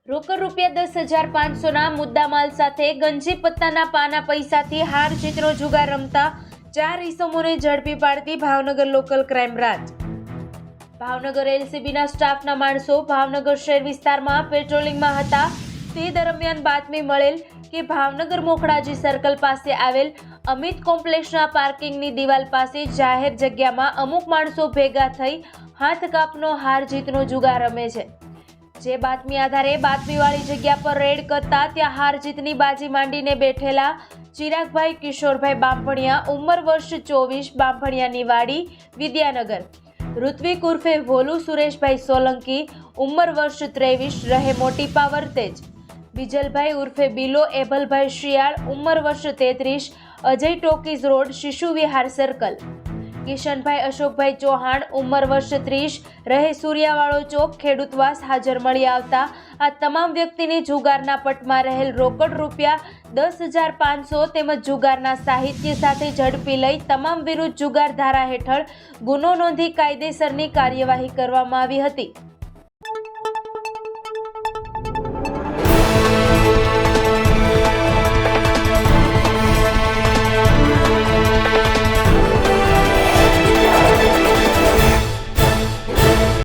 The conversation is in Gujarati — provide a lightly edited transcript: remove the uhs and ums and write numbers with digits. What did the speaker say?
રોકડ રૂપિયા 10,500ના મુદ્દામાલ સાથે ગંજી પત્તાના પાના પૈસાથી હાર જીતનો જુગાર રમતા 4 ઈસમોને ઝડપી પાડતી Bhavnagar local crime branch. Bhavnagar એલસીબીના સ્ટાફના માણસો ભાવનગર શહેર વિસ્તારમાં પેટ્રોલિંગમાં હતા તે દરમિયાન બાતમી મળેલ કે ભાવનગર મોખડાજી સર્કલ પાસે આવેલ અમિત કોમ્પ્લેક્સના પાર્કિંગની દિવાલ પાસે જાહેર જગ્યામાં અમુક માણસો ભેગા થઈ હાથ કાપનો હાર જીતનો જુગાર રમે છે. જે બાતમી આધારે બાતમીવાળી જગ્યા પર રેડ કરતા ત્યાં હાર જીતની બાજી માંડીને બેઠેલા ચિરાગભાઈ કિશોરભાઈ બાંભણિયા ઉંમર વર્ષ 24 બાંભણિયાની વાડી વિદ્યાનગર, ઋત્વિક ઉર્ફે ભોલુ સુરેશભાઈ સોલંકી ઉંમર વર્ષ 23 રહે મોટી પાવરતેજ, બીજલભાઈ ઉર્ફે બિલો એભલભાઈ શિયાળ ઉંમર વર્ષ 33 અજય ટોકીઝ રોડ શિશુ વિહાર સર્કલ, કિશનભાઈ અશોકભાઈ ચૌહાણ ઉંમર વર્ષ 30 રહે સૂર્યાવાળો ચોક ખેડૂતવાસ હાજર મળી આવતા આ તમામ વ્યક્તિને જુગારના પટમાં રહેલ રોકડ રૂપિયા 10,500 તેમજ જુગારના સાહિત્ય સાથે ઝડપી લઈ તમામ વિરુદ્ધ જુગાર ધારા હેઠળ ગુનો નોંધી કાયદેસરની કાર્યવાહી કરવામાં આવી હતી.